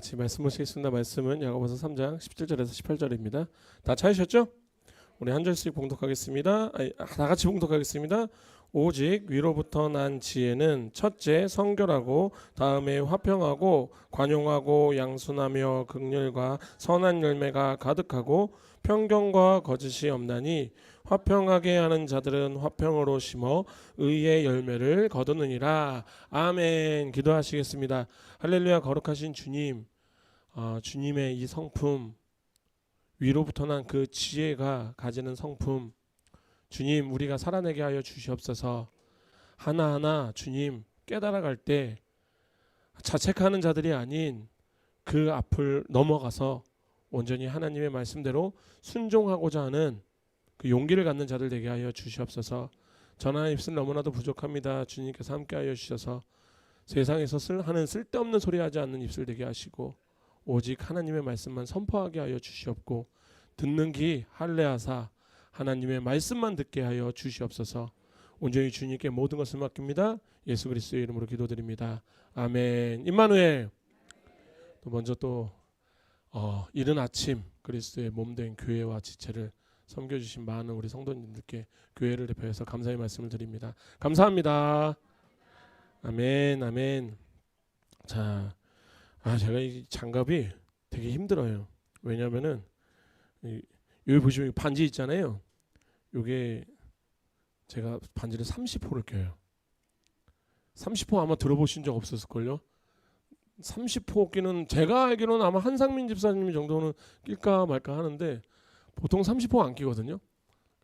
같이 말씀 보시겠습니다. 말씀은 야고보서 3장 17절에서 18절입니다. 다 찾으셨죠? 우리 한 절씩 봉독하겠습니다. 다 같이 봉독하겠습니다. 오직 위로부터 난 지혜는 첫째 성결하고 다음에 화평하고 관용하고 양순하며 긍휼과 선한 열매가 가득하고 편견과 거짓이 없나니 화평하게 하는 자들은 화평으로 심어 의의 열매를 거두느니라. 아멘. 기도하시겠습니다. 할렐루야. 거룩하신 주님, 주님의 이 성품, 위로부터 난 그 지혜가 가지는 성품, 주님 우리가 살아내게 하여 주시옵소서. 하나하나 주님 깨달아갈 때 자책하는 자들이 아닌 그 앞을 넘어가서 온전히 하나님의 말씀대로 순종하고자 하는 그 용기를 갖는 자들 되게 하여 주시옵소서. 전하는 입술 너무나도 부족합니다. 주님께서 함께하여 주셔서 세상에서 하는 쓸데없는 소리 하지 않는 입술 되게 하시고 오직 하나님의 말씀만 선포하게 하여 주시옵고 듣는 귀 할례하사 하나님의 말씀만 듣게 하여 주시옵소서. 온전히 주님께 모든 것을 맡깁니다. 예수 그리스도의 이름으로 기도드립니다. 아멘. 임마누엘. 먼저 이른 아침 그리스도의 몸된 교회와 지체를 섬겨주신 많은 우리 성도님들께 교회를 대표해서 감사의 말씀을 드립니다. 감사합니다. 아멘. 아멘. 자, 제가 이 장갑이 되게 힘들어요. 왜냐면은 여기 보시면 반지 있잖아요. 요게 제가 반지를 30호를 껴요. 30호 아마 들어보신 적 없었을걸요. 30호 끼는 제가 알기로는 아마 한상민 집사님 정도는 낄까 말까 하는데 보통 30호 안 끼거든요.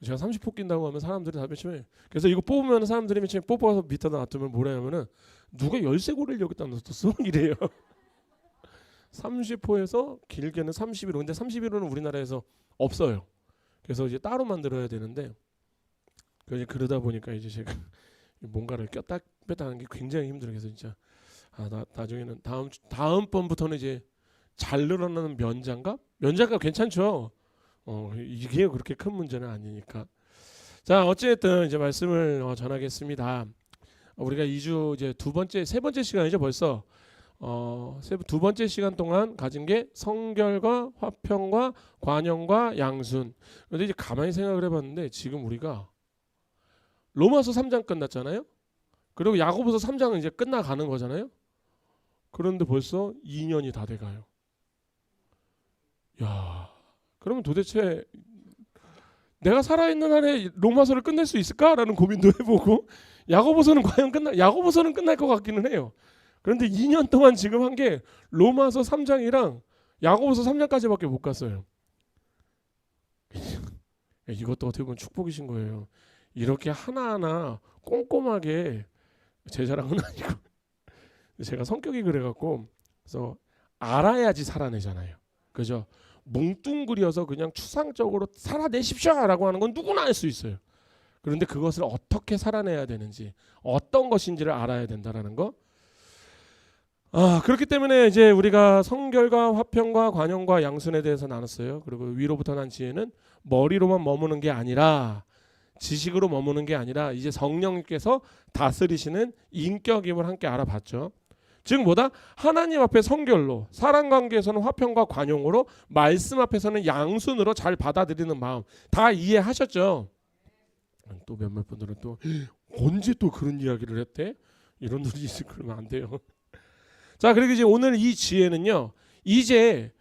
제가 30호 낀다고 하면 사람들이 다 맨처음에 그래서 이거 뽑으면 사람들이 맨처음에 뽑아서 밑에다 놔두면 뭐라냐면은 누가 열쇠고리를 여기다 놔뒀어? 이래요. 30호에서 길게는 31호. 근데 31호는 우리나라에서 없어요. 그래서 이제 따로 만들어야 되는데 그러다 보니까 이제 제가 뭔가를 꼈다 뺐다 하는 게 굉장히 힘들어요. 그래서 진짜 나중에는 다음 번부터는 이제 잘 늘어나는 면장갑 괜찮죠. 이게 그렇게 큰 문제는 아니니까. 자, 어쨌든 이제 말씀을 전하겠습니다. 우리가 2주 이제 세 번째 시간이죠 벌써. 두 번째 시간 동안 가진 게 성결과 화평과 관용과 양순. 그런데 이제 가만히 생각을 해봤는데 지금 우리가 로마서 3장 끝났잖아요. 그리고 야고보서 3장은 이제 끝나가는 거잖아요. 그런데 벌써 2년이 다 돼가요. 야, 그러면 도대체 내가 살아있는 한에 로마서를 끝낼 수 있을까라는 고민도 해보고 야고보서는 과연 야고보서는 끝날 것 같기는 해요. 그런데 2년 동안 지금 한 게 로마서 3장이랑 야고보서 3장까지밖에 못 갔어요. 이것도 어떻게 보면 축복이신 거예요. 이렇게 하나하나 꼼꼼하게 제 자랑은 아니고 제가 성격이 그래갖고 그래서 알아야지 살아내잖아요. 그죠? 뭉뚱그려서 그냥 추상적으로 살아내십시오라고 하는 건 누구나 할 수 있어요. 그런데 그것을 어떻게 살아내야 되는지 어떤 것인지를 알아야 된다라는 거. 그렇기 때문에 이제 우리가 성결과 화평과 관용과 양순에 대해서 나눴어요. 그리고 위로부터 난 지혜는 머리로만 머무는 게 아니라 지식으로 머무는 게 아니라 이제 성령님께서 다스리시는 인격임을 함께 알아봤죠. 즉 뭐다? 하나님 앞에 성결로, 사랑 관계에서는 화평과 관용으로, 말씀 앞에서는 양순으로 잘 받아들이는 마음. 다 이해하셨죠? 또 몇몇 분들은 또 언제 또 그런 이야기를 했대? 이런 분이 있을 그러면 안 돼요. 자, 그리고 이제 오늘 이 지혜는요. 이제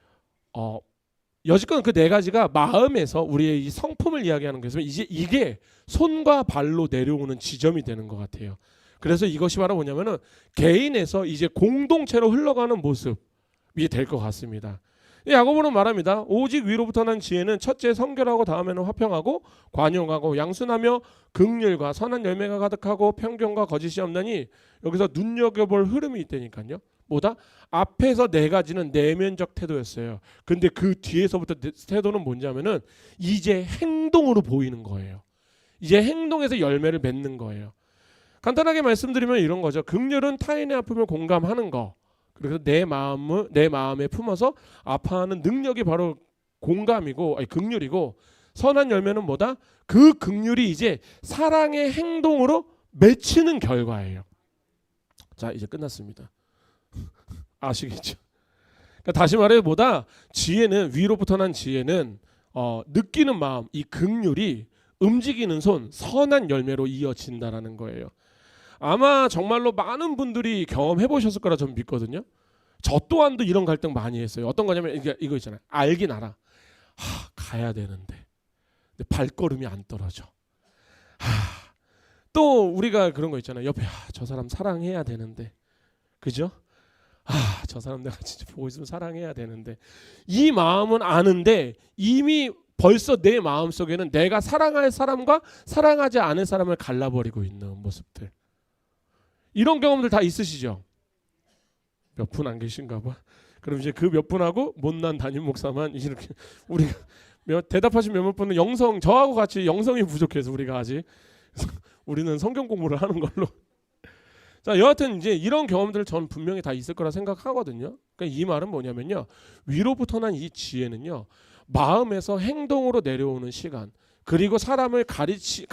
여지껏 그 네 가지가 마음에서 우리의 이 성품을 이야기하는 거에서 이제 이게 손과 발로 내려오는 지점이 되는 것 같아요. 그래서 이것이 바로 뭐냐면은 개인에서 이제 공동체로 흘러가는 모습이 될 것 같습니다. 야고보는 말합니다. 오직 위로부터 난 지혜는 첫째 성결하고 다음에는 화평하고 관용하고 양순하며 긍휼과 선한 열매가 가득하고 편견과 거짓이 없나니 여기서 눈여겨볼 흐름이 있다니까요. 뭐다? 앞에서 네 가지는 내면적 태도였어요. 근데 그 뒤에서부터 태도는 뭐냐면은 이제 행동으로 보이는 거예요. 이제 행동에서 열매를 맺는 거예요. 간단하게 말씀드리면 이런 거죠. 긍휼은 타인의 아픔을 공감하는 거. 그래서 내 마음에 품어서 아파하는 능력이 바로 긍휼이고, 선한 열매는 뭐다? 그 긍휼이 이제 사랑의 행동으로 맺히는 결과예요. 자, 이제 끝났습니다. 아시겠죠? 그러니까 다시 말해 뭐다 지혜는 위로부터 난 지혜는 느끼는 마음, 이 긍휼이 움직이는 손, 선한 열매로 이어진다라는 거예요. 아마 정말로 많은 분들이 경험해 보셨을 거라 저는 믿거든요. 저 또한도 이런 갈등 많이 했어요. 어떤 거냐면 이거 있잖아요. 알긴 알아. 가야 되는데. 근데 발걸음이 안 떨어져. 또 우리가 그런 거 있잖아요. 옆에 저 사람 사랑해야 되는데. 그죠? 저 사람 내가 진짜 보고 있으면 사랑해야 되는데. 이 마음은 아는데 이미 벌써 내 마음속에는 내가 사랑할 사람과 사랑하지 않을 사람을 갈라버리고 있는 모습들. 이런 경험들 다 있으시죠? 몇 분 안 계신가 봐. 그럼 이제 그 몇 분하고 못난 담임 목사만 이렇게 우리가 대답하신 몇몇 분은 영성 저하고 같이 영성이 부족해서 우리가 아직 우리는 성경 공부를 하는 걸로. 자, 여하튼 이제 이런 경험들 전 분명히 다 있을 거라 생각하거든요. 그러니까 이 말은 뭐냐면요. 위로부터 난 이 지혜는요. 마음에서 행동으로 내려오는 시간. 그리고 사람을 가르치지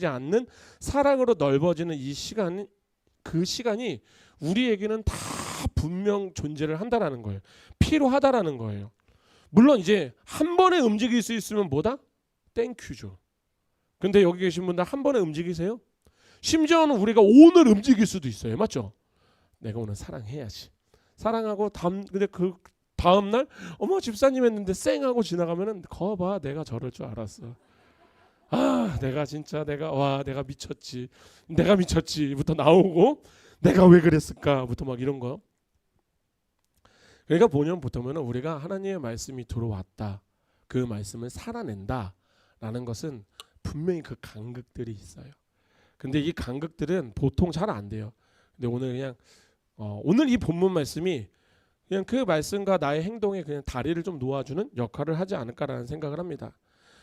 않는 사랑으로 넓어지는 이 시간, 그 시간이 우리에게는 다 분명 존재를 한다라는 거예요. 필요하다라는 거예요. 물론 이제 한 번에 움직일 수 있으면 뭐다? 땡큐죠. 근데 여기 계신 분들 한 번에 움직이세요? 심지어는 우리가 오늘 움직일 수도 있어요. 맞죠? 내가 오늘 사랑해야지. 사랑하고 근데 그 다음 날 어머 집사님 했는데 쌩하고 지나가면은 거봐 내가 저럴 줄 알았어. 내가 진짜 내가 미쳤지부터 나오고 내가 왜 그랬을까부터 막 이런 거. 그러니까 보면은 우리가 하나님의 말씀이 들어왔다. 그 말씀을 살아낸다라는 것은 분명히 그 간극들이 있어요. 근데 이 간극들은 보통 잘 안 돼요. 근데 오늘 그냥 오늘 이 본문 말씀이 그냥 그 말씀과 나의 행동에 그냥 다리를 좀 놓아주는 역할을 하지 않을까라는 생각을 합니다.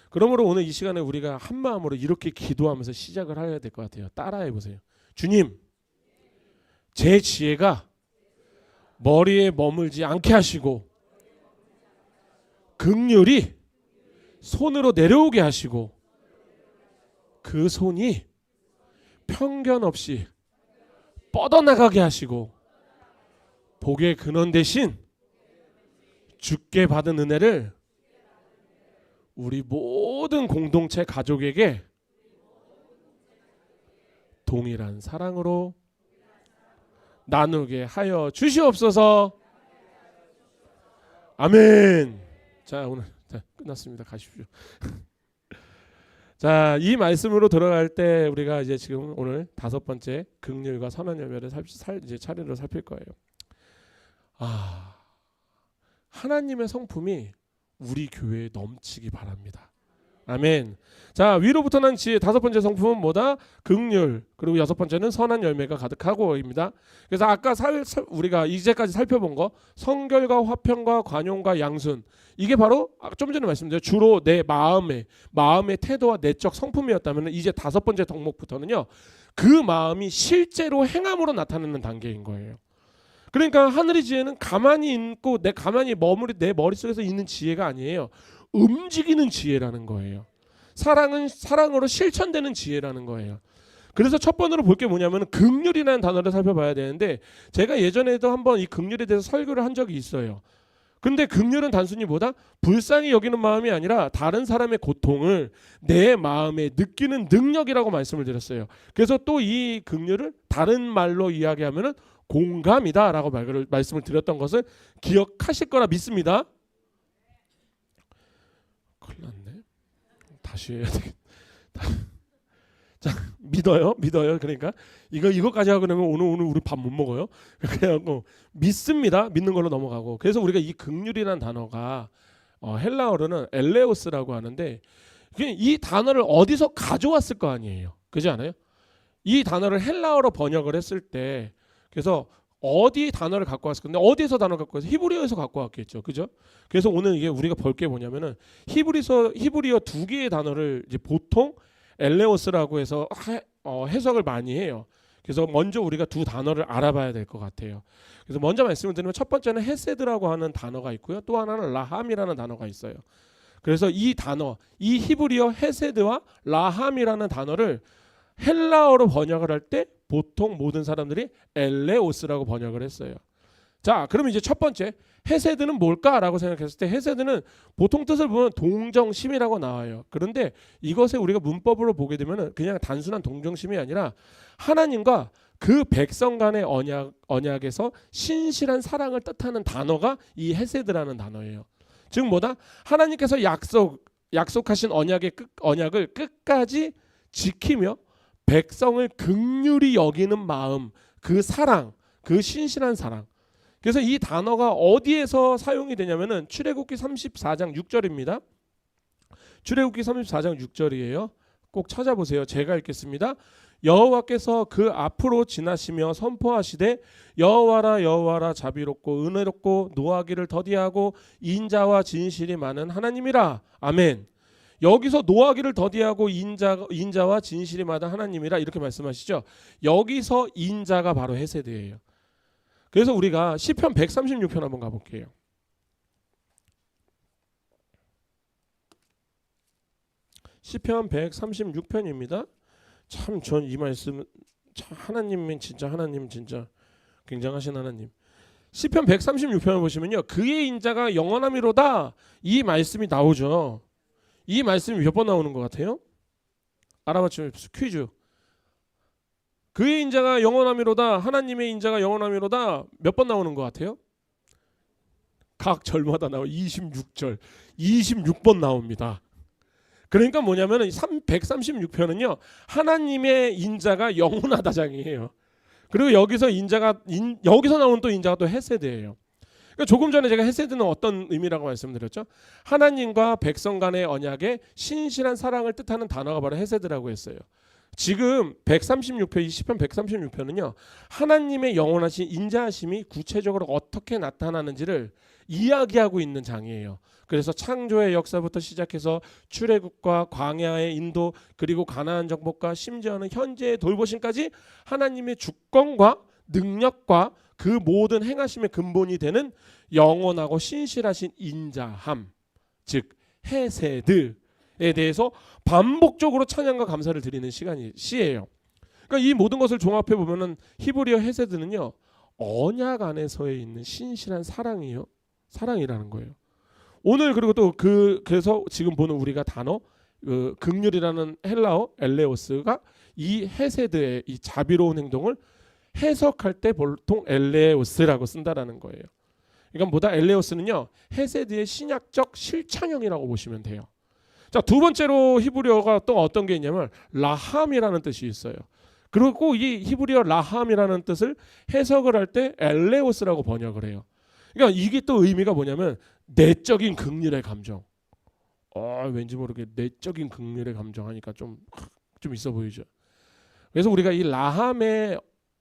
그러므로 오늘 이 시간에 우리가 한 마음으로 이렇게 기도하면서 시작을 해야 될 것 같아요. 따라해 보세요. 주님, 제 지혜가 머리에 머물지 않게 하시고 긍휼이 손으로 내려오게 하시고 그 손이 편견 없이 뻗어나가게 하시고 복의 근원 대신 주께 받은 은혜를 우리 모든 공동체 가족에게 동일한 사랑으로 나누게 하여 주시옵소서. 아멘. 자, 오늘 끝났습니다. 가십시오. 자, 이 말씀으로 들어갈 때 우리가 이제 지금 오늘 5번째 긍휼과 선한 열매를 이제 차례로 살필 거예요. 하나님의 성품이 우리 교회에 넘치기 바랍니다. 아멘. 자, 위로부터 난 지혜 5번째 성품은 뭐다? 긍휼. 그리고 6번째는 선한 열매가 가득하고입니다. 그래서 아까 우리가 이제까지 살펴본 거 성결과 화평과 관용과 양순, 이게 바로 좀 전에 말씀드린 주로 내 마음의 태도와 내적 성품이었다면 이제 5번째 덕목부터는요, 그 마음이 실제로 행함으로 나타나는 단계인 거예요. 그러니까 하늘의 지혜는 가만히 있고 가만히 내 머릿속에서 있는 지혜가 아니에요. 움직이는 지혜라는 거예요. 사랑은 사랑으로 실천되는 지혜라는 거예요. 그래서 첫 번으로 볼 게 뭐냐면 긍휼이라는 단어를 살펴봐야 되는데, 제가 예전에도 한번 이 긍휼에 대해서 설교를 한 적이 있어요. 근데 긍휼은 단순히 뭐다? 불쌍히 여기는 마음이 아니라 다른 사람의 고통을 내 마음에 느끼는 능력이라고 말씀을 드렸어요. 그래서 또 이 긍휼을 다른 말로 이야기하면은 공감이다라고 말씀을 드렸던 것을 기억하실 거라 믿습니다. 큰일 났네. 다시 해야 되겠다. 자, 믿어요. 그러니까 이거까지 하고 나면 오늘 우리 밥 못 먹어요. 그래갖고 믿습니다. 믿는 걸로 넘어가고. 그래서 우리가 이 긍휼이라는 단어가 헬라어로는 엘레오스라고 하는데, 이 단어를 어디서 가져왔을 거 아니에요. 그렇지 않아요? 이 단어를 헬라어로 번역을 했을 때, 그래서 어디 단어를 갖고 왔을 건데, 어디에서 단어 갖고 왔어요? 히브리어에서 갖고 왔겠죠. 그죠? 그래서 오늘 이게 우리가 볼 게 뭐냐면은 히브리어 2개의 단어를 이제 보통 엘레오스라고 해서 해석을 많이 해요. 그래서 먼저 우리가 두 단어를 알아봐야 될 것 같아요. 그래서 먼저 말씀을 드리면 첫 번째는 헤세드라고 하는 단어가 있고요. 또 하나는 라함이라는 단어가 있어요. 그래서 이 히브리어 헤세드와 라함이라는 단어를 헬라어로 번역을 할 때 보통 모든 사람들이 엘레오스라고 번역을 했어요. 자, 그러면 이제 첫 번째 헤세드는 뭘까라고 생각했을 때 헤세드는 보통 뜻을 보면 동정심이라고 나와요. 그런데 이것에 우리가 문법으로 보게 되면 그냥 단순한 동정심이 아니라 하나님과 그 백성 간의 언약에서 신실한 사랑을 뜻하는 단어가 이 헤세드라는 단어예요. 즉 뭐다? 하나님께서 약속하신 언약을 끝까지 지키며 백성을 긍휼히 여기는 마음, 그 사랑, 그 신실한 사랑. 그래서 이 단어가 어디에서 사용이 되냐면은 출애굽기 34장 6절입니다. 출애굽기 34장 6절이에요. 꼭 찾아보세요. 제가 읽겠습니다. 여호와께서 그 앞으로 지나시며 선포하시되 여호와라 여호와라 자비롭고 은혜롭고 노하기를 더디하고 인자와 진실이 많은 하나님이라. 아멘. 여기서 노하기를 더디하고 인자와 진실이 많은 하나님이라 이렇게 말씀하시죠. 여기서 인자가 바로 헤세드예요. 그래서 우리가 시편 136편 한번 가볼게요. 시편 136편입니다. 참 전 이 말씀 참 하나님 진짜 굉장하신 하나님. 시편 136편을 보시면요. 그의 인자가 영원함이로다 이 말씀이 나오죠. 이 말씀이 몇 번 나오는 것 같아요? 알아맞히면 퀴즈. 그의 인자가 영원함이로다 하나님의 인자가 영원함이로다 몇 번 나오는 것 같아요? 각 절마다 나와 26절 26번 나옵니다. 그러니까 뭐냐면은 136편은요 하나님의 인자가 영원하다장이에요. 그리고 여기서 여기서 나오는 또 인자가 또 헤세드예요. 그러니까 조금 전에 제가 헤세드는 어떤 의미라고 말씀드렸죠? 하나님과 백성 간의 언약에 신실한 사랑을 뜻하는 단어가 바로 헤세드라고 했어요. 지금 136편, 20편 136편은요 하나님의 영원하신 인자하심이 구체적으로 어떻게 나타나는지를 이야기하고 있는 장이에요. 그래서 창조의 역사부터 시작해서 출애굽과 광야의 인도 그리고 가나안 정복과 심지어는 현재의 돌보심까지 하나님의 주권과 능력과 그 모든 행하심의 근본이 되는 영원하고 신실하신 인자함, 즉 헤세드에 대해서 반복적으로 찬양과 감사를 드리는 시예요. 그러니까 이 모든 것을 종합해 보면은 히브리어 헤세드는요 언약 안에서에 있는 신실한 사랑이라는 거예요. 오늘 그리고 또 그래서 지금 보는 우리가 단어 긍휼이라는 헬라어 엘레오스가 이 헤세드의 이 자비로운 행동을 해석할 때 보통 엘레오스라고 쓴다라는 거예요. 그러니까 뭐다 엘레오스는요 헤세드의 신약적 실천형이라고 보시면 돼요. 자, 두 번째로 히브리어가 또 어떤 게 있냐면 라함이라는 뜻이 있어요. 그리고 이 히브리어 라함이라는 뜻을 해석을 할 때 엘레오스라고 번역을 해요. 그러니까 이게 또 의미가 뭐냐면 내적인 긍휼의 감정. 왠지 모르게 내적인 긍휼의 감정 하니까 좀 있어 보이죠. 그래서 우리가 이 라함의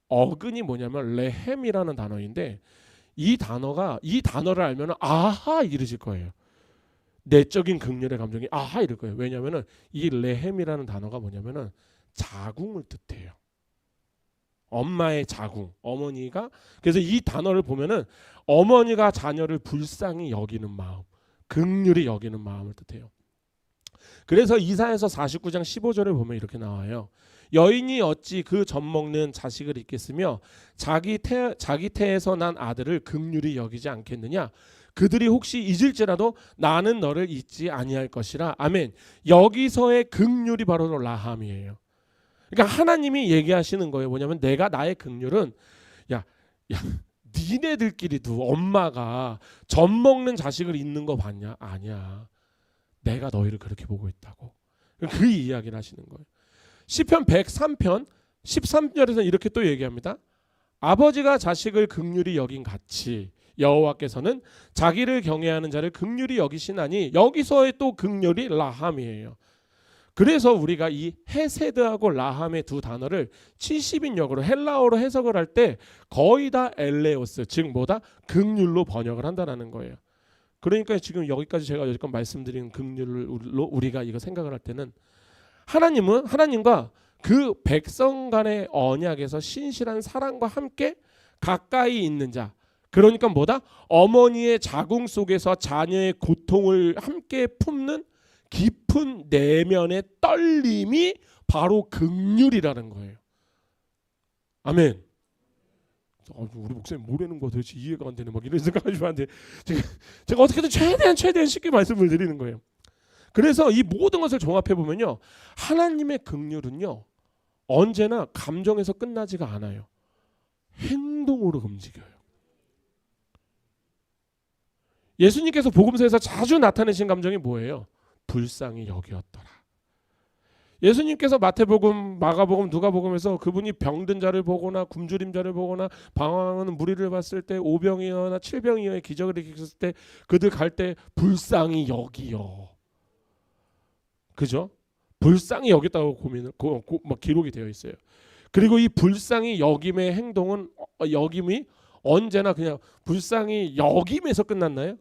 어근이 뭐냐면 레헴이라는 단어인데 이 단어를 알면 아하 이러실 거예요. 내적인 긍휼의 감정이 아하 이럴 거예요. 왜냐하면은 이 레헴이라는 단어가 뭐냐면은 자궁을 뜻해요. 엄마의 자궁, 어머니가 그래서 이 단어를 보면은 어머니가 자녀를 불쌍히 여기는 마음, 긍휼히 여기는 마음을 뜻해요. 그래서 이사야서 49장 15절을 보면 이렇게 나와요. 여인이 어찌 그 젖 먹는 자식을 잊겠으며 자기 태에서 난 아들을 긍휼히 여기지 않겠느냐. 그들이 혹시 잊을지라도 나는 너를 잊지 아니할 것이라. 아멘. 여기서의 긍휼이 바로 라함이에요. 그러니까 하나님이 얘기하시는 거예요. 뭐냐면 내가 나의 긍휼은 야 니네들끼리도 엄마가 젖 먹는 자식을 잊는 거 봤냐? 아니야. 내가 너희를 그렇게 보고 있다고. 그 이야기를 하시는 거예요. 시편 103편 13절에서 이렇게 또 얘기합니다. 아버지가 자식을 긍휼히 여긴 같이 여호와께서는 자기를 경외하는 자를 긍휼히 여기시나니 여기서의 또 긍휼이 라함이에요. 그래서 우리가 이 헤세드하고 라함의 두 단어를 70인역으로 헬라어로 해석을 할 때 거의 다 엘레오스 즉 뭐다? 긍휼로 번역을 한다는 거예요. 그러니까 지금 여기까지 제가 여지껏 말씀드린 긍휼로 우리가 이거 생각을 할 때는 하나님과 그 백성 간의 언약에서 신실한 사랑과 함께 가까이 있는 자. 그러니까 뭐다? 어머니의 자궁 속에서 자녀의 고통을 함께 품는 깊은 내면의 떨림이 바로 긍휼이라는 거예요. 아멘. 우리 목사님 뭐라는 거 도대체 이해가 안 되네 막 이런 생각하시면 안 돼. 제가 어떻게든 최대한 쉽게 말씀을 드리는 거예요. 그래서 이 모든 것을 종합해 보면요, 하나님의 긍휼은요 언제나 감정에서 끝나지가 않아요. 행동으로 움직여요. 예수님께서 복음서에서 자주 나타내신 감정이 뭐예요? 불쌍히 여기었더라. 예수님께서 마태복음, 마가복음, 누가복음에서 그분이 병든 자를 보거나 굶주린 자를 보거나 방황하는 무리를 봤을 때, 오병이어나 칠병이어의 기적을 일으켰을 때 그들 갈 때 불쌍히 여기어, 그죠? 불쌍히 여겼다고 막 기록이 되어 있어요. 그리고 이 불쌍히 여김의 행동은 여김이 언제나 그냥 불쌍히 여김에서 끝났나요?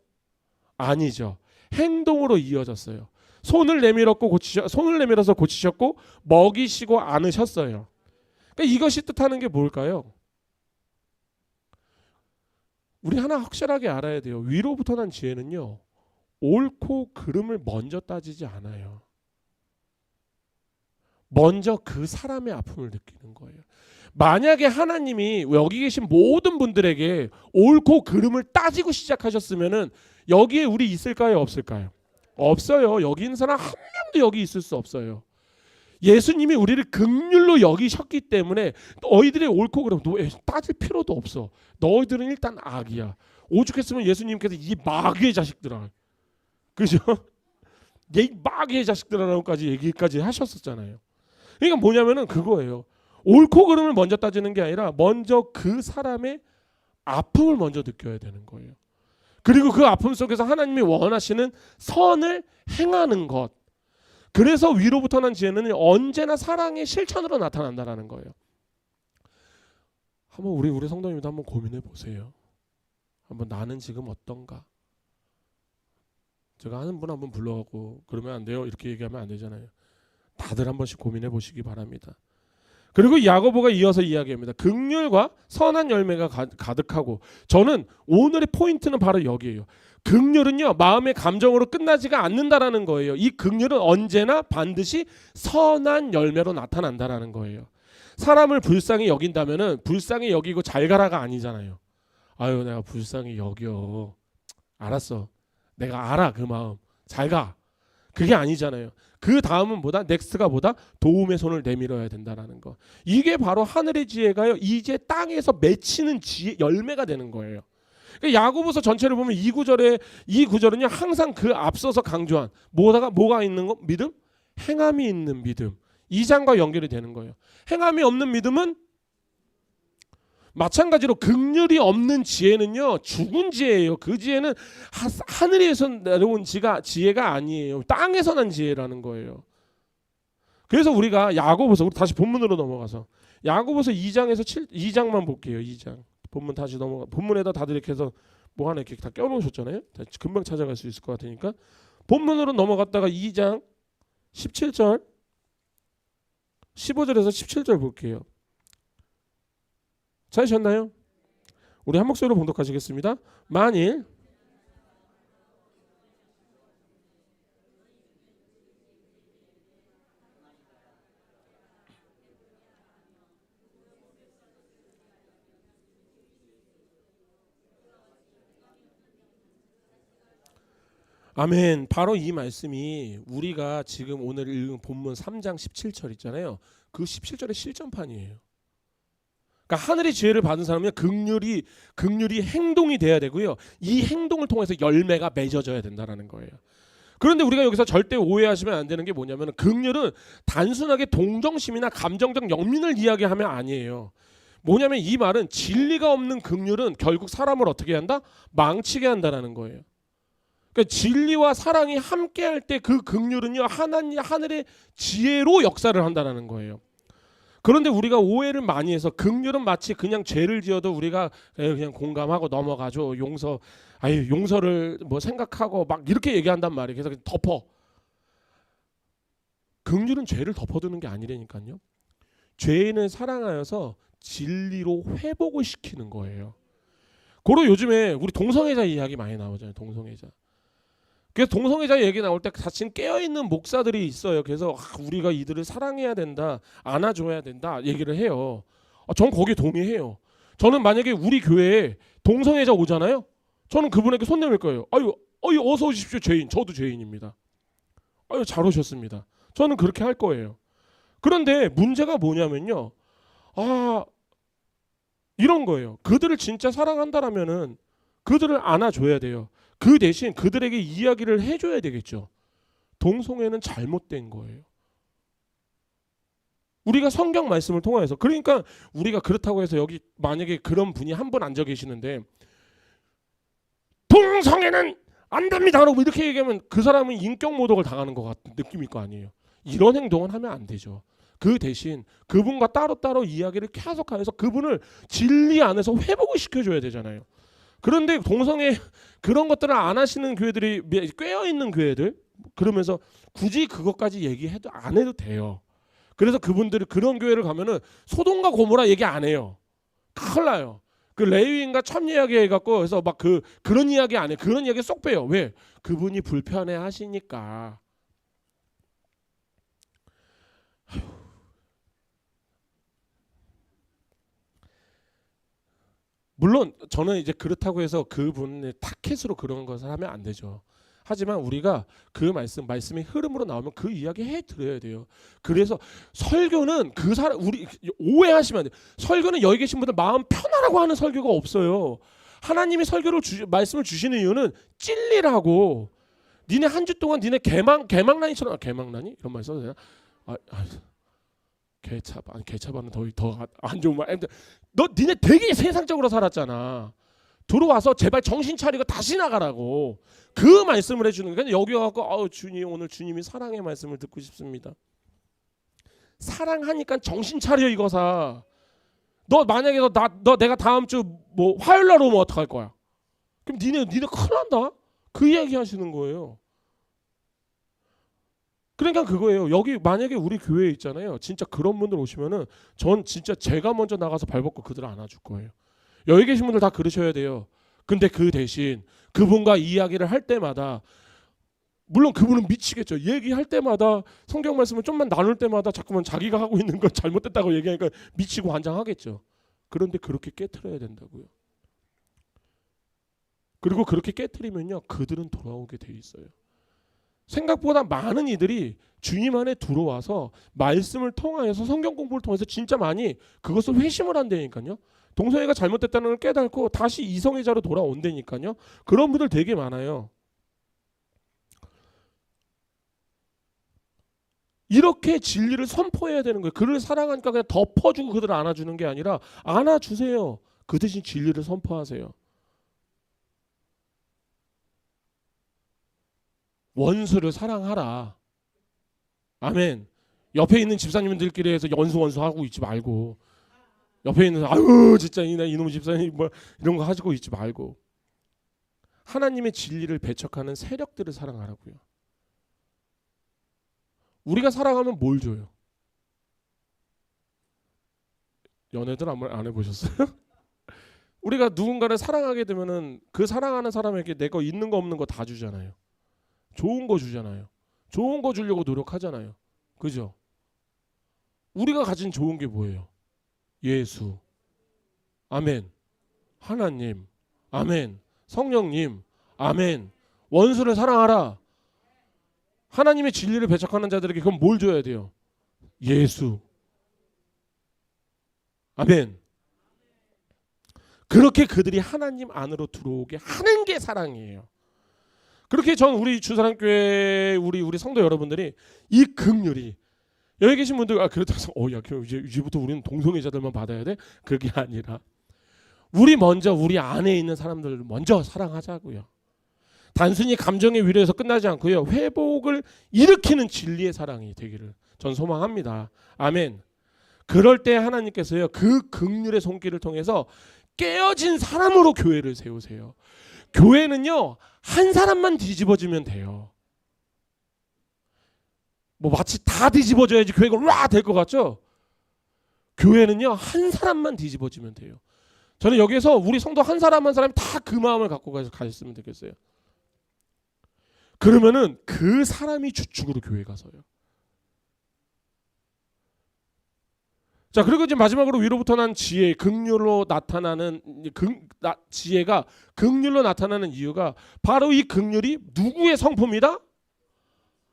아니죠. 행동으로 이어졌어요. 손을 내밀어서 고치셨고 먹이시고 안으셨어요. 그러니까 이것이 뜻하는 게 뭘까요? 우리 하나 확실하게 알아야 돼요. 위로부터 난 지혜는요, 옳고 그름을 먼저 따지지 않아요. 먼저 그 사람의 아픔을 느끼는 거예요. 만약에 하나님이 여기 계신 모든 분들에게 옳고 그름을 따지고 시작하셨으면은 여기에 우리 있을까요, 없을까요? 없어요. 여기 있는 사람 한 명도 여기 있을 수 없어요. 예수님이 우리를 긍휼로 여기셨기 때문에 너희들의 옳고 그름 따질 필요도 없어. 너희들은 일단 악이야. 오죽했으면 예수님께서 이 마귀의 자식들아, 그죠? 이 마귀의 자식들아라고까지 얘기까지 하셨었잖아요. 그러니까 뭐냐면은 그거예요. 옳고 그름을 먼저 따지는 게 아니라 먼저 그 사람의 아픔을 먼저 느껴야 되는 거예요. 그리고 그 아픔 속에서 하나님이 원하시는 선을 행하는 것. 그래서 위로부터 난 지혜는 언제나 사랑의 실천으로 나타난다라는 거예요. 한번 우리 성도님도 한번 고민해 보세요. 한번 나는 지금 어떤가? 제가 하는 분 한번 불러갖고 그러면 안 돼요, 이렇게 얘기하면 안 되잖아요. 다들 한 번씩 고민해 보시기 바랍니다. 그리고 야고보가 이어서 이야기합니다. 긍휼과 선한 열매가 가득하고, 저는 오늘의 포인트는 바로 여기에요. 긍휼은요 마음의 감정으로 끝나지가 않는다라는 거예요. 이 긍휼은 언제나 반드시 선한 열매로 나타난다라는 거예요. 사람을 불쌍히 여긴다면은 불쌍히 여기고 잘 가라가 아니잖아요. 아유, 내가 불쌍히 여겨, 알았어, 내가 알아, 그 마음, 잘 가, 그게 아니잖아요. 그 다음은 뭐다? 넥스트가 뭐다? 도움의 손을 내밀어야 된다라는 거. 이게 바로 하늘의 지혜가요, 이제 땅에서 맺히는 지혜, 열매가 되는 거예요. 그러니까 야고보서 전체를 보면 이 구절은요 항상 그 앞서서 강조한 뭐가 있는 거? 믿음? 행함이 있는 믿음. 2장과 연결이 되는 거예요. 행함이 없는 믿음은 마찬가지로 긍휼이 없는 지혜는요 죽은 지혜예요. 그 지혜는 하늘에서 내려온 지혜가 아니에요. 땅에서 난 지혜라는 거예요. 그래서 우리가 야고보서, 우리 다시 본문으로 넘어가서 야고보서 2장만 볼게요. 2장 본문 다시 본문에다 다들 이렇게 해서 뭐 하나 이렇게 다 껴놓으셨잖아요. 금방 찾아갈 수 있을 것 같으니까 본문으로 넘어갔다가 2장 17절 15절에서 17절 볼게요. 찾으셨나요? 우리 한 목소리로 봉독하시겠습니다. 만일 아멘. 바로 이 말씀이 우리가 지금 오늘 읽은 본문 3장 17절 있잖아요. 그 17절의 실전판이에요. 그러니까 하늘의 지혜를 받은 사람은 긍휼이 행동이 돼야 되고요. 이 행동을 통해서 열매가 맺어져야 된다라는 거예요. 그런데 우리가 여기서 절대 오해하시면 안 되는 게 뭐냐면, 긍휼은 단순하게 동정심이나 감정적 연민을 이야기하면 아니에요. 뭐냐면 이 말은 진리가 없는 긍휼은 결국 사람을 어떻게 한다? 망치게 한다라는 거예요. 그러니까 진리와 사랑이 함께할 때 그 긍휼은요 하늘의 지혜로 역사를 한다라는 거예요. 그런데 우리가 오해를 많이 해서 긍휼은 마치 그냥 죄를 지어도 우리가 그냥 공감하고 넘어가죠. 용서를 뭐 생각하고 막 이렇게 얘기한단 말이에요. 그래서 그냥 덮어. 긍휼은 죄를 덮어두는 게 아니라니까요. 죄인을 사랑하여서 진리로 회복을 시키는 거예요. 고로 요즘에 우리 동성애자 이야기 많이 나오잖아요. 동성애자. 그래서 동성애자 얘기 나올 때 자신 깨어있는 목사들이 있어요. 그래서 우리가 이들을 사랑해야 된다, 안아줘야 된다 얘기를 해요. 전 거기에 동의해요. 저는 만약에 우리 교회에 동성애자 오잖아요. 저는 그분에게 손 내밀 거예요. 아유, 어서 오십시오 죄인. 저도 죄인입니다. 아유, 잘 오셨습니다. 저는 그렇게 할 거예요. 그런데 문제가 뭐냐면요. 이런 거예요. 그들을 진짜 사랑한다라면은 그들을 안아줘야 돼요. 그 대신 그들에게 이야기를 해줘야 되겠죠. 동성애는 잘못된 거예요. 우리가 성경 말씀을 통해서, 그러니까 우리가 그렇다고 해서 여기 만약에 그런 분이 한 분 앉아 계시는데 동성애는 안 됩니다 라고 이렇게 얘기하면 그 사람은 인격 모독을 당하는 것 같은 느낌일 거 아니에요. 이런 행동은 하면 안 되죠. 그 대신 그분과 따로따로 이야기를 계속하면서 그분을 진리 안에서 회복을 시켜줘야 되잖아요. 그런데 동성애 그런 것들을 안 하시는 교회들이 꿰어 있는 교회들, 그러면서 굳이 그것까지 얘기해도 안 해도 돼요. 그래서 그분들이 그런 교회를 가면은 소돔과 고모라 얘기 안 해요. 큰일 나요. 그 레위인과 참 이야기 해갖고 그래서 막 그런 이야기 안 해. 그런 이야기 쏙 빼요. 왜? 그분이 불편해 하시니까. 물론 저는 이제 그렇다고 해서 그분의 타켓으로 그런 것을 하면 안 되죠. 하지만 우리가 그 말씀이 흐름으로 나오면 그 이야기 해 드려야 돼요. 그래서 설교는 그 사람 우리 오해하시면 안 돼요. 설교는 여기 계신 분들 마음 편하라고 하는 설교가 없어요. 하나님이 설교를 말씀을 주시는 이유는 찔리라고. 니네 한 주 동안 니네 개망난이처럼 개망난이 이런 말 써도 되나? 개차반은 더 안 좋은 말. 너 니네 되게 세상적으로 살았잖아. 들어와서 제발 정신 차리고 다시 나가라고 그 말씀을 해주는 거예요. 여기 와서 주님 오늘 주님이 사랑의 말씀을 듣고 싶습니다. 사랑하니까 정신 차려 이거사. 너 만약에 너 내가 다음 주 뭐 화요일 날 오면 어떡할 거야? 그럼 니네 큰일 난다. 그 이야기 하시는 거예요. 그러니까 그거예요. 여기 만약에 우리 교회에 있잖아요. 진짜 그런 분들 오시면은 전 진짜 제가 먼저 나가서 발벗고 그들을 안아줄 거예요. 여기 계신 분들 다 그러셔야 돼요. 근데 그 대신 그분과 이야기를 할 때마다 물론 그분은 미치겠죠. 얘기할 때마다 성경 말씀을 좀만 나눌 때마다 자꾸만 자기가 하고 있는 건 잘못됐다고 얘기하니까 미치고 환장하겠죠. 그런데 그렇게 깨트려야 된다고요. 그리고 그렇게 깨트리면요. 그들은 돌아오게 돼 있어요. 생각보다 많은 이들이 주님 안에 들어와서 말씀을 통하여서 성경 공부를 통해서 진짜 많이 그것을 회심을 한다니까요. 동성애가 잘못됐다는 걸 깨닫고 다시 이성애자로 돌아온다니까요. 그런 분들 되게 많아요. 이렇게 진리를 선포해야 되는 거예요. 그를 사랑하니까 그냥 덮어주고 그들을 안아주는 게 아니라 안아주세요. 그 대신 진리를 선포하세요. 원수를 사랑하라. 아멘. 옆에 있는 집사님들끼리 해서 원수 하고 있지 말고 옆에 있는 아유 진짜 이놈 집사님 뭐 이런 거 가지고 있지 말고 하나님의 진리를 배척하는 세력들을 사랑하라고요. 우리가 사랑하면 뭘 줘요? 연애들 안 해보셨어요? 우리가 누군가를 사랑하게 되면은 그 사랑하는 사람에게 내 거 있는 거 없는 거 다 주잖아요. 좋은 거 주잖아요. 좋은 거 주려고 노력하잖아요. 그죠? 우리가 가진 좋은 게 뭐예요? 예수, 아멘. 하나님, 아멘. 성령님, 아멘. 원수를 사랑하라. 하나님의 진리를 배척하는 자들에게 그럼 뭘 줘야 돼요? 예수, 아멘. 그렇게 그들이 하나님 안으로 들어오게 하는 게 사랑이에요. 그렇게 전 우리 주사랑교회 우리 성도 여러분들이 이 긍휼이 여기 계신 분들 그렇다고 해서 이제부터 우리는 동성애자들만 받아야 돼? 그게 아니라 우리 먼저 우리 안에 있는 사람들을 먼저 사랑하자고요. 단순히 감정의 위로에서 끝나지 않고요. 회복을 일으키는 진리의 사랑이 되기를 전 소망합니다. 아멘. 그럴 때 하나님께서요. 그 긍휼의 손길을 통해서 깨어진 사람으로 교회를 세우세요. 교회는요. 한 사람만 뒤집어지면 돼요. 뭐 마치 다 뒤집어져야지 교회가 와 될 것 같죠? 교회는요. 한 사람만 뒤집어지면 돼요. 저는 여기에서 우리 성도 한 사람이 다 그 마음을 갖고 가셨으면 되겠어요. 그러면은 그 사람이 주축으로 교회 가서요. 자, 그리고 이제 마지막으로 위로부터 난 지혜, 극률로 나타나는 지혜가 극률로 나타나는 이유가 바로 이 극률이 누구의 성품이다?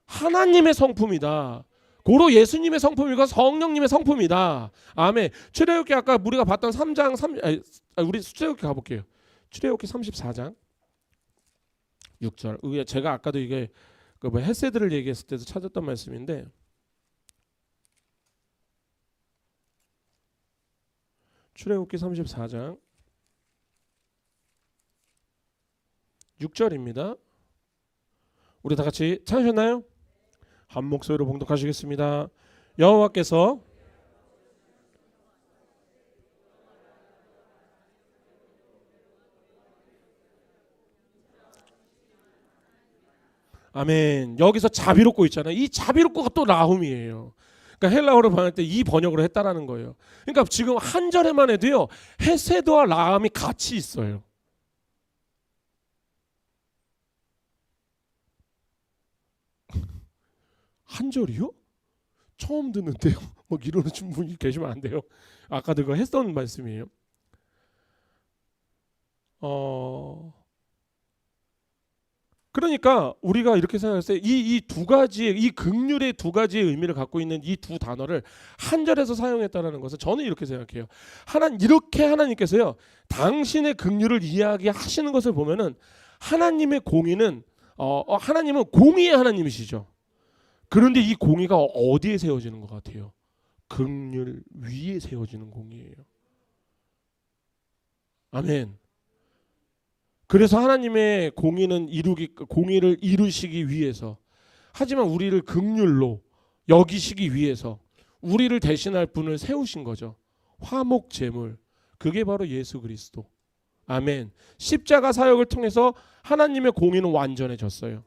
하나님의 성품이다. 고로 예수님의 성품이고 성령님의 성품이다. 아멘. 출애굽기 아까 우리가 봤던 3장 우리 출애굽기 가볼게요. 출애굽기 34장 6절. 제가 아까도 이게 그 헤세드를 얘기했을 때도 찾았던 말씀인데 출애굽기 34장 6절입니다. 우리 다 같이 찾으셨나요? 한 목소리로 봉독하시겠습니다. 여호와께서 아멘. 여기서 자비롭고 있잖아요. 이 자비롭고가 또 라훔이에요. 그러니까 헬라어로 번역할 때 이 번역으로 했다라는 거예요. 그러니까 지금 한 절에만 해도요, 헤세드와 라함이 같이 있어요. 한 절이요? 처음 듣는데요. 뭐 이러는 분이 계시면 안 돼요. 아까도 그거 했던 말씀이에요. 그러니까 우리가 이렇게 생각했어요. 이 두 가지의 이 극률의 두 가지의 의미를 갖고 있는 이 두 단어를 한 절에서 사용했다라는 것은 저는 이렇게 생각해요. 이렇게 하나님께서요, 당신의 극률을 이야기하시는 것을 보면은 하나님의 공의는 하나님은 공의의 하나님이시죠. 그런데 이 공의가 어디에 세워지는 것 같아요? 극률 위에 세워지는 공의예요. 아멘. 그래서 하나님의 공의를 이루시기 위해서, 하지만 우리를 긍휼로 여기시기 위해서 우리를 대신할 분을 세우신 거죠. 화목 제물, 그게 바로 예수 그리스도. 아멘. 십자가 사역을 통해서 하나님의 공의는 완전해졌어요.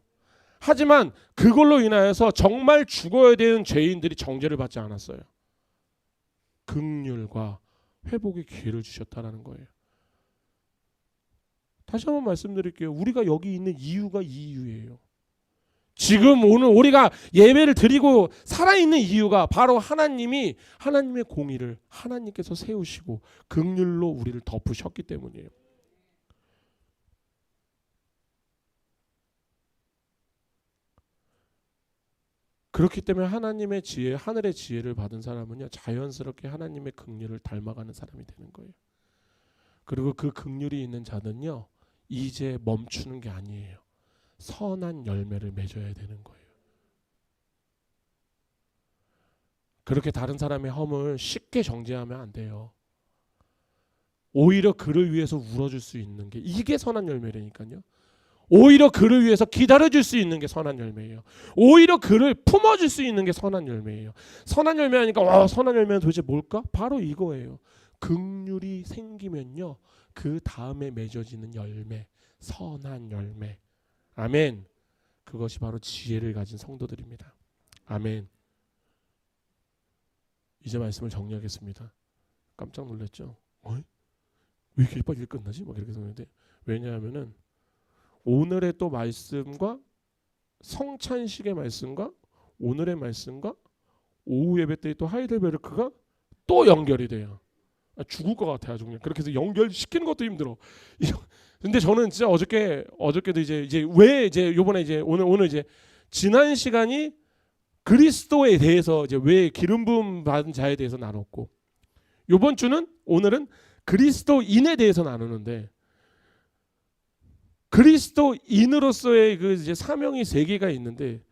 하지만 그걸로 인하여서 정말 죽어야 되는 죄인들이 정죄를 받지 않았어요. 긍휼과 회복의 기회를 주셨다라는 거예요. 다시 한번 말씀드릴게요. 우리가 여기 있는 이유가 이 이유예요. 지금 오늘 우리가 예배를 드리고 살아있는 이유가 바로 하나님의 공의를 하나님께서 세우시고 긍휼로 우리를 덮으셨기 때문이에요. 그렇기 때문에 하나님의 지혜, 하늘의 지혜를 받은 사람은요, 자연스럽게 하나님의 긍휼을 닮아가는 사람이 되는 거예요. 그리고 그 긍휼이 있는 자는요, 이제 멈추는 게 아니에요. 선한 열매를 맺어야 되는 거예요. 그렇게 다른 사람의 허물 쉽게 정죄하면 안 돼요. 오히려 그를 위해서 울어줄 수 있는 게 이게 선한 열매라니까요. 오히려 그를 위해서 기다려줄 수 있는 게 선한 열매예요. 오히려 그를 품어줄 수 있는 게 선한 열매예요. 선한 열매 하니까 선한 열매는 도대체 뭘까? 바로 이거예요. 긍휼이 생기면요, 그 다음에 맺어지는 열매, 선한 열매. 아멘. 그것이 바로 지혜를 가진 성도들입니다. 아멘. 이제 말씀을 정리하겠습니다. 깜짝 놀랐죠? 왜 이렇게 빨리 끝나지? 막 이렇게 생각했는데, 왜냐하면은 오늘의 또 말씀과 성찬식의 말씀과 오늘의 말씀과 오후 예배 때 또 하이델베르크가 또 연결이 돼요. 죽을 것 같아요, 아주 그냥. 그렇게 해서 연결시키는 것도 힘들어. 근데 저는 진짜 어저께도 이제 왜 이제 요번에 이제 오늘 이제 지난 시간이 그리스도에 대해서 이제 왜 기름 부음 받은 자에 대해서 나눴고, 요번 주는 오늘은 그리스도인에 대해서 나누는데, 그리스도인으로서의 그 이제 사명이 3개가 있는데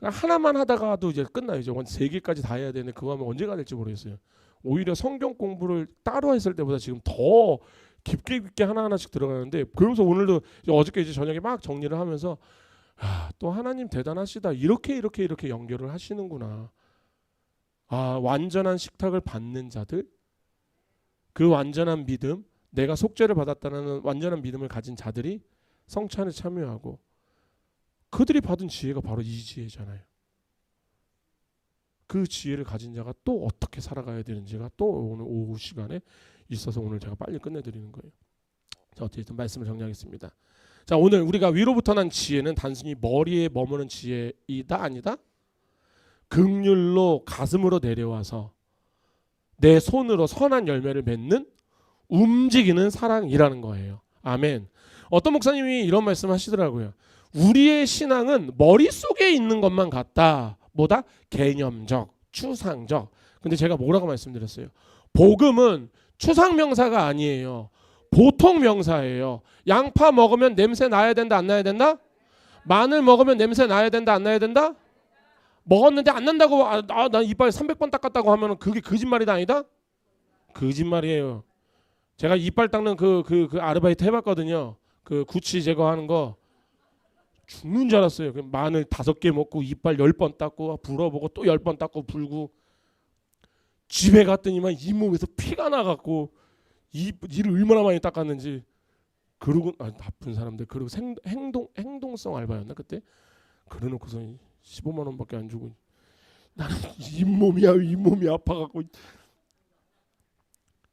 하나만 하다가도 이제 끝나요. 이제 3개까지 다 해야 되는데 그거 하면 언제가 될지 모르겠어요. 오히려 성경 공부를 따로 했을 때보다 지금 더 깊게 하나하나씩 들어가는데, 그러면서 오늘도 어저께 이제 저녁에 막 정리를 하면서 또 하나님 대단하시다. 이렇게 연결을 하시는구나. 완전한 식탁을 받는 자들, 그 완전한 믿음, 내가 속죄를 받았다는 완전한 믿음을 가진 자들이 성찬에 참여하고, 그들이 받은 지혜가 바로 이 지혜잖아요. 그 지혜를 가진 자가 또 어떻게 살아가야 되는지가 또 오늘 오후 시간에 있어서 오늘 제가 빨리 끝내드리는 거예요. 자, 어쨌든 말씀을 정리하겠습니다. 자, 오늘 우리가 위로부터 난 지혜는 단순히 머리에 머무는 지혜이다 아니다? 긍휼로 가슴으로 내려와서 내 손으로 선한 열매를 맺는 움직이는 사랑이라는 거예요. 아멘. 어떤 목사님이 이런 말씀 하시더라고요. 우리의 신앙은 머릿속에 있는 것만 같다. 뭐다? 개념적, 추상적. 근데 제가 뭐라고 말씀드렸어요? 복음은 추상 명사가 아니에요. 보통 명사예요. 양파 먹으면 냄새 나야 된다, 안 나야 된다? 마늘 먹으면 냄새 나야 된다, 안 나야 된다? 먹었는데 안 난다고 난 이빨 300번 닦았다고 하면 그게 거짓말이다, 아니다? 거짓말이에요. 제가 이빨 닦는 그 아르바이트 해봤거든요. 그 구취 제거하는 거 죽는 줄 알았어요. 마늘 5개 먹고 이빨 10번 닦고 불어보고 또 10번 닦고 불고 집에 갔더니만 잇몸에서 피가 나갖고 이를 얼마나 많이 닦았는지. 그러고 나쁜 사람들. 그리고 행동성 알바였나 그때? 그래놓고서 15만 원밖에 안 주고 나는 잇몸이 아파갖고.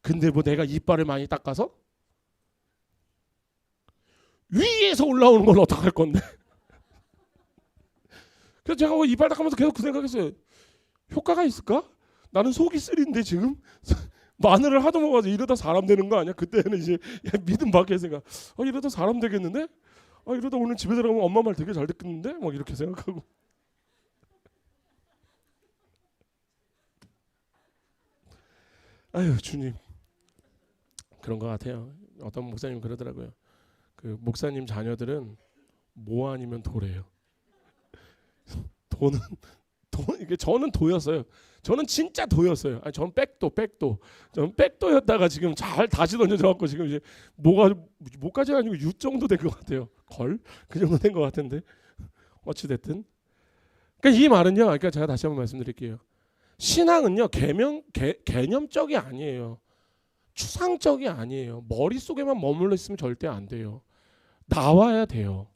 근데 뭐 내가 이빨을 많이 닦아서 위에서 올라오는 건 어떡할 건데? 그래서 제가 이빨 닦으면서 계속 그 생각했어요. 효과가 있을까? 나는 속이 쓰린데 지금 마늘을 하도 먹어서 이러다 사람 되는 거 아니야? 그때는 이제 믿음 밖에 생각. 이러다 사람 되겠는데? 이러다 오늘 집에 들어가면 엄마 말 되게 잘 듣겠는데? 막 이렇게 생각하고. 아유 주님. 그런 것 같아요. 어떤 목사님 그러더라고요. 그 목사님 자녀들은 뭐 아니면 도래요. 돈은 이게 저는 도였어요. 저는 진짜 도였어요. 저는 백도. 저는 백도였다가 지금 잘 다시 던져져갖고 지금 이제 뭐까지 아니고 유 정도 된 것 같아요. 그 정도 된 것 같은데 어찌 됐든. 그러니까 이 말은요. 그러니까 제가 다시 한번 말씀드릴게요. 신앙은요 개념적이 아니에요. 추상적이 아니에요. 머릿속에만 머물러 있으면 절대 안 돼요. 나와야 돼요.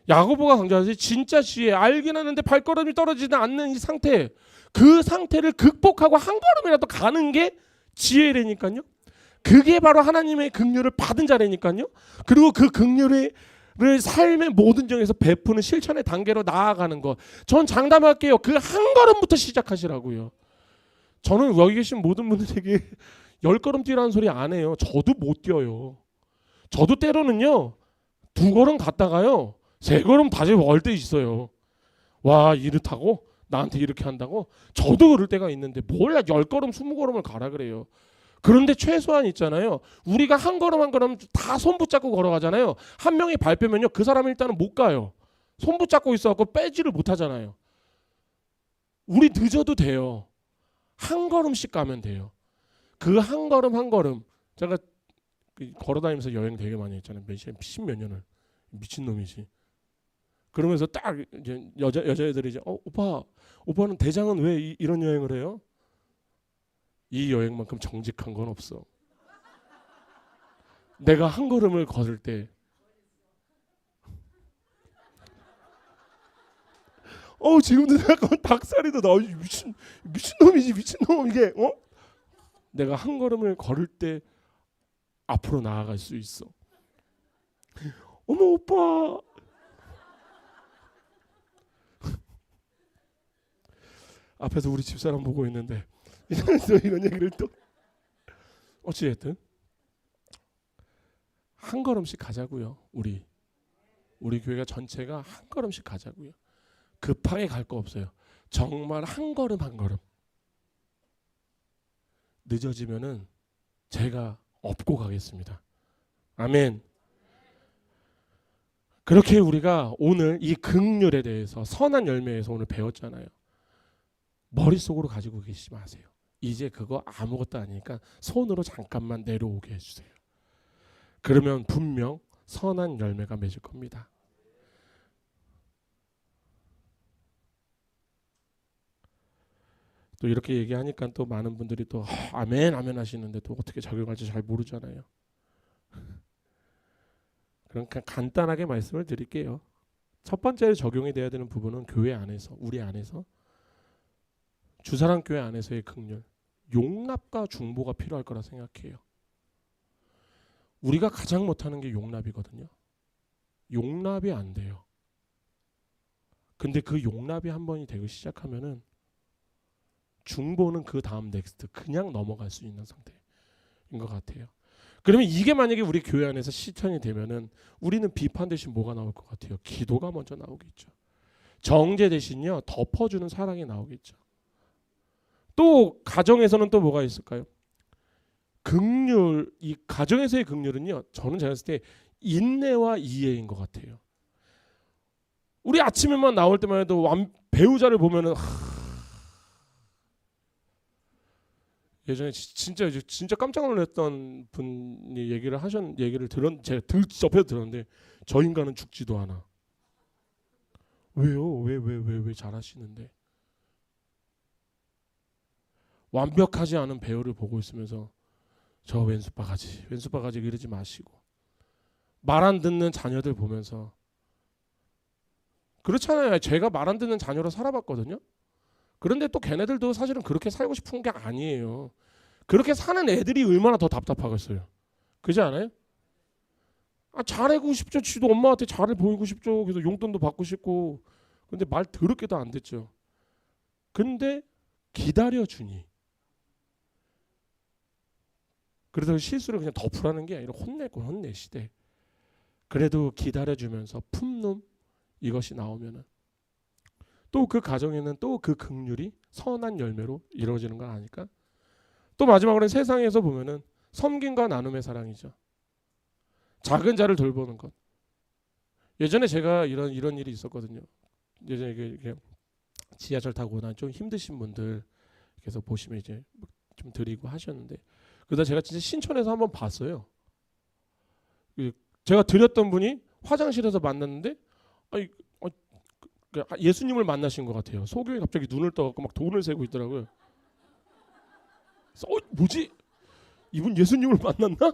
야고보가 강조하듯이 진짜 지혜, 알긴 하는데 발걸음이 떨어지지 않는 이 상태, 그 상태를 극복하고 한 걸음이라도 가는 게 지혜라니까요. 그게 바로 하나님의 긍휼을 받은 자라니까요. 그리고 그 긍휼을 삶의 모든 정에서 베푸는 실천의 단계로 나아가는 것. 전 장담할게요. 그 한 걸음부터 시작하시라고요. 저는 여기 계신 모든 분들에게 10걸음 뛰라는 소리 안 해요. 저도 못 뛰어요. 저도 때로는요 2걸음 갔다가요 3걸음 다시 올 때 있어요. 와 이렇다고? 나한테 이렇게 한다고? 저도 그럴 때가 있는데 몰라 10걸음 20걸음을 가라 그래요. 그런데 최소한 있잖아요. 우리가 한 걸음 한 걸음 다 손 붙잡고 걸어가잖아요. 한 명이 발 빼면요 그 사람은 일단은 못 가요. 손 붙잡고 있어갖고 빼지를 못하잖아요. 우리 늦어도 돼요. 한 걸음씩 가면 돼요. 그 한 걸음 한 걸음. 제가 걸어다니면서 여행 되게 많이 했잖아요. 십몇 년을. 미친놈이지. 그러면서 딱 이제 여자애들이 이제 오빠는 대장은 왜 이런 여행을 해요? 이 여행만큼 정직한 건 없어. 내가 한 걸음을 걸을 때 지금도 생각하면 닭살이 나. 미친놈이지 미친놈 이게 내가 한 걸음을 걸을 때 앞으로 나아갈 수 있어. 어머 오빠 앞에서 우리 집사람 보고 있는데 이런 얘기를 또 어찌됐든 한 걸음씩 가자고요. 우리 교회가 전체가 한 걸음씩 가자고요. 급하게 갈 거 없어요. 정말 한 걸음 한 걸음. 늦어지면은 제가 업고 가겠습니다. 아멘. 그렇게 우리가 오늘 이 긍휼에 대해서 선한 열매에서 오늘 배웠잖아요. 머릿속으로 가지고 계시지 마세요. 이제 그거 아무것도 아니니까 손으로 잠깐만 내려오게 해주세요. 그러면 분명 선한 열매가 맺을 겁니다. 또 이렇게 얘기하니까 또 많은 분들이 또 아멘 아멘 하시는데 또 어떻게 적용할지 잘 모르잖아요. 그러니까 간단하게 말씀을 드릴게요. 첫 번째로 적용이 돼야 되는 부분은 교회 안에서, 우리 안에서, 주사랑교회 안에서의 긍휼, 용납과 중보가 필요할 거라 생각해요. 우리가 가장 못하는 게 용납이거든요. 용납이 안 돼요. 근데 그 용납이 한 번이 되기 시작하면은 중보는 그 다음 넥스트 그냥 넘어갈 수 있는 상태인 것 같아요. 그러면 이게 만약에 우리 교회 안에서 실천이 되면은 우리는 비판 대신 뭐가 나올 것 같아요? 기도가 먼저 나오겠죠. 정죄 대신요 덮어주는 사랑이 나오겠죠. 또 가정에서는 또 뭐가 있을까요? 긍휼, 이 가정에서의 긍휼은요 저는 제가 봤을 때 인내와 이해인 것 같아요. 우리 아침에만 나올 때만 해도 배우자를 보면은 예전에 진짜 깜짝 놀랐던 분이 얘기를 제가 옆에서 들었는데 저 인간은 죽지도 않아. 왜요? 왜 잘하시는데? 완벽하지 않은 배우를 보고 있으면서 저 왼수바가지 이러지 마시고 말 안 듣는 자녀들 보면서 그렇잖아요. 제가 말 안 듣는 자녀로 살아봤거든요. 그런데 또 걔네들도 사실은 그렇게 살고 싶은 게 아니에요. 그렇게 사는 애들이 얼마나 더 답답하겠어요. 그렇지 않아요? 잘하고 싶죠. 지도 엄마한테 잘해 보이고 싶죠. 그래서 용돈도 받고 싶고. 근데 말 더럽게도 안 듣죠. 근데 기다려주니. 그래서 실수를 그냥 덮으라는 게 아니라 혼내시되. 그래도 기다려주면서 품놈 이것이 나오면은 또 그 가정에는 또 그 긍휼이 선한 열매로 이루어지는 건 아닐까? 또 마지막으로는 세상에서 보면은 섬김과 나눔의 사랑이죠. 작은 자를 돌보는 것. 예전에 제가 이런 일이 있었거든요. 예전에 이게 지하철 타고 오다 좀 힘드신 분들 그래서 보시면 이제 좀 드리고 하셨는데 그러다 제가 진짜 신촌에서 한번 봤어요. 제가 드렸던 분이 화장실에서 만났는데 예수님을 만나신 것 같아요. 소경이 갑자기 눈을 떠갖고 막 돈을 세고 있더라고요. 그래서 뭐지? 이분 예수님을 만났나?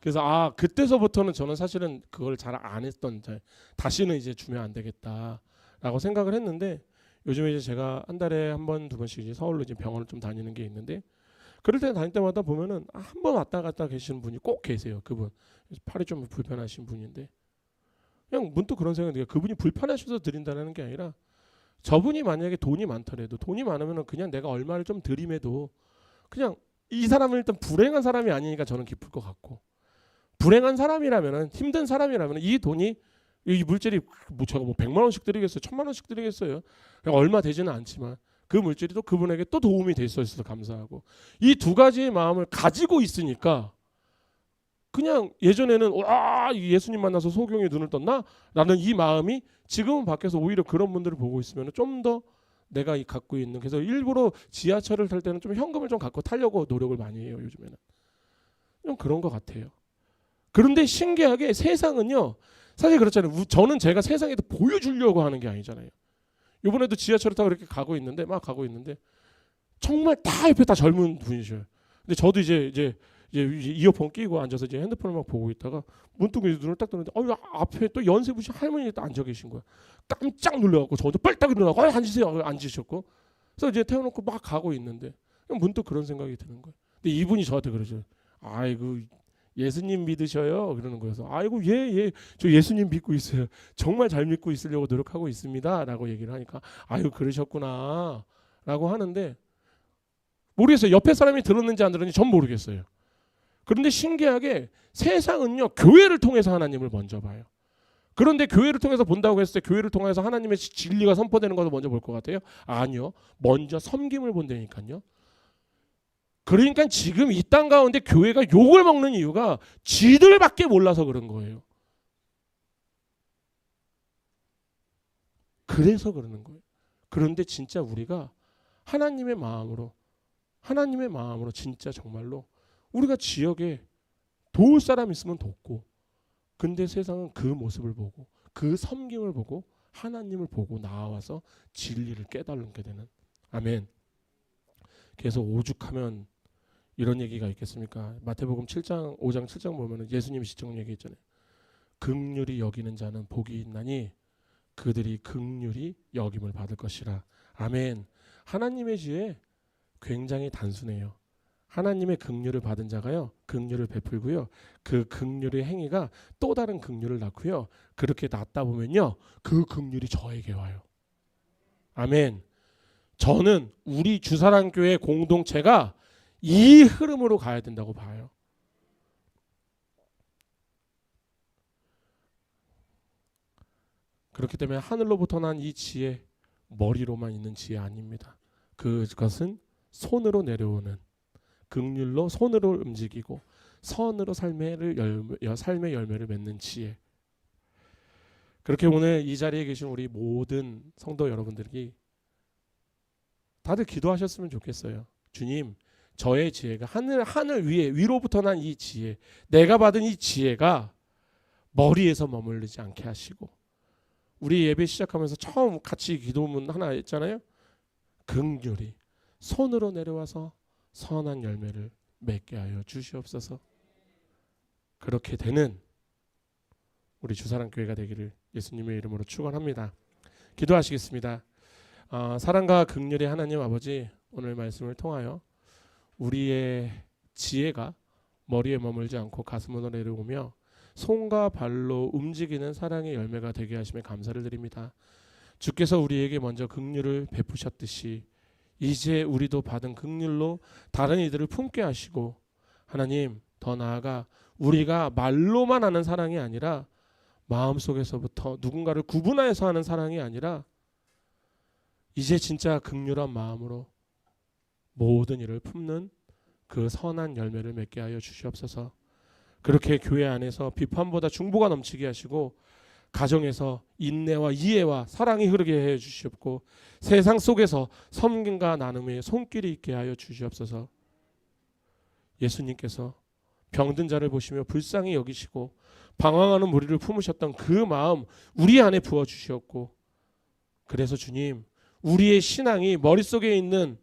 그래서 그때서부터는 저는 사실은 그걸 잘 안 했던 다시는 이제 주면 안 되겠다라고 생각을 했는데 요즘에 이제 제가 한 달에 한 번, 두 번씩 이제 서울로 이제 병원을 좀 다니는 게 있는데 그럴 때 다닐 때마다 보면은 한 번 왔다 갔다 계시는 분이 꼭 계세요. 그분 팔이 좀 불편하신 분인데 그냥 문득 그런 생각이 들어요. 그분이 불편하셔서 드린다는 게 아니라 저분이 만약에 돈이 많더라도 돈이 많으면 그냥 내가 얼마를 좀 드림해도 그냥 이 사람은 일단 불행한 사람이 아니니까 저는 기쁠 것 같고 불행한 사람이라면은 힘든 사람이라면 이 돈이 이 물질이 제가 100만 원씩 드리겠어요, 1000만 원씩 드리겠어요. 얼마 되지는 않지만 그 물질이 또 그분에게 또 도움이 될 수 있어서 감사하고 이 두 가지의 마음을 가지고 있으니까 그냥 예전에는 예수님 만나서 소경이 눈을 떴나? 라는 이 마음이 지금은 밖에서 오히려 그런 분들을 보고 있으면 좀 더 내가 갖고 있는 그래서 일부러 지하철을 탈 때는 좀 현금을 좀 갖고 타려고 노력을 많이 해요. 요즘에는 좀 그런 것 같아요. 그런데 신기하게 세상은요 사실 그렇잖아요. 저는 제가 세상에 보여주려고 하는 게 아니잖아요. 이번에도 지하철을 타고 이렇게 가고 있는데 정말 다 옆에 다 젊은 분이셔요. 근데 저도 이제 이어폰 끼고 앉아서 이제 핸드폰을 막 보고 있다가 문득 눈을 딱 뜨는데 앞에 또 연세부신 할머니 딱 앉아 계신 거야. 깜짝 놀라갖고 저도 빨딱 일어나고 앉으세요. 앉으셨고 그래서 이제 태워놓고 막 가고 있는데 문득 그런 생각이 드는 거예요. 근데 이분이 저한테 그러죠. 아이고 예수님 믿으셔요? 그러는 거여서 아이고 예 저 예수님 믿고 있어요. 정말 잘 믿고 있으려고 노력하고 있습니다. 라고 얘기를 하니까 아유 그러셨구나 라고 하는데 모르겠어요. 옆에 사람이 들었는지 안 들었는지 전 모르겠어요. 그런데 신기하게 세상은요 교회를 통해서 하나님을 먼저 봐요. 그런데 교회를 통해서 본다고 했을 때 교회를 통해서 하나님의 진리가 선포되는 것을 먼저 볼 것 같아요? 아니요. 먼저 섬김을 본다니까요. 그러니까 지금 이 땅 가운데 교회가 욕을 먹는 이유가 지들밖에 몰라서 그런 거예요. 그래서 그러는 거예요. 그런데 진짜 우리가 하나님의 마음으로 진짜 정말로 우리가 지역에 도울 사람 있으면 돕고 근데 세상은 그 모습을 보고 그 섬김을 보고 하나님을 보고 나와서 진리를 깨달게 되는 아멘. 그래서 오죽하면 이런 얘기가 있겠습니까? 마태복음 7장 5장 7장 보면 예수님이 시청 얘기했잖아요. 긍휼히 여기는 자는 복이 있나니 그들이 긍휼히 여김을 받을 것이라. 아멘. 하나님의 지혜 굉장히 단순해요. 하나님의 긍휼을 받은 자가요. 긍휼을 베풀고요. 그 긍휼의 행위가 또 다른 긍휼을 낳고요. 그렇게 낳다 보면요. 그 긍휼이 저에게 와요. 아멘. 저는 우리 주사랑교회 공동체가 이 흐름으로 가야 된다고 봐요. 그렇기 때문에 하늘로부터 난 이 지혜, 머리로만 있는 지혜 아닙니다. 그것은 손으로 내려오는, 긍휼로 손으로 움직이고 선으로 삶의 열매를 맺는 지혜. 그렇게 오늘 이 자리에 계신 우리 모든 성도 여러분들이 다들 기도하셨으면 좋겠어요. 주님, 저의 지혜가 하늘 위에 위로부터 난 이 지혜, 내가 받은 이 지혜가 머리에서 머물르지 않게 하시고, 우리 예배 시작하면서 처음 같이 기도문 하나 했잖아요. 긍휼히 손으로 내려와서 선한 열매를 맺게 하여 주시옵소서. 그렇게 되는 우리 주사랑교회가 되기를 예수님의 이름으로 축원합니다. 기도하시겠습니다. 사랑과 긍휼의 하나님 아버지, 오늘 말씀을 통하여 우리의 지혜가 머리에 머물지 않고 가슴으로 내려오며 손과 발로 움직이는 사랑의 열매가 되게 하심에 감사를 드립니다. 주께서 우리에게 먼저 긍휼을 베푸셨듯이 이제 우리도 받은 긍휼로 다른 이들을 품게 하시고, 하나님 더 나아가 우리가 말로만 하는 사랑이 아니라 마음속에서부터 누군가를 구분하여서 하는 사랑이 아니라 이제 진짜 긍휼한 마음으로 모든 일을 품는 그 선한 열매를 맺게 하여 주시옵소서. 그렇게 교회 안에서 비판보다 중보가 넘치게 하시고, 가정에서 인내와 이해와 사랑이 흐르게 해 주시옵고, 세상 속에서 섬김과 나눔의 손길이 있게 하여 주시옵소서. 예수님께서 병든 자를 보시며 불쌍히 여기시고 방황하는 무리를 품으셨던 그 마음 우리 안에 부어 주시옵고, 그래서 주님, 우리의 신앙이 머릿속에 있는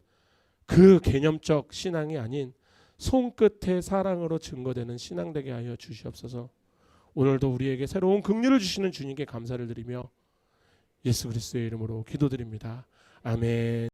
그 개념적 신앙이 아닌 손끝의 사랑으로 증거되는 신앙 되게 하여 주시옵소서. 오늘도 우리에게 새로운 긍휼을 주시는 주님께 감사를 드리며 예수 그리스도의 이름으로 기도드립니다. 아멘.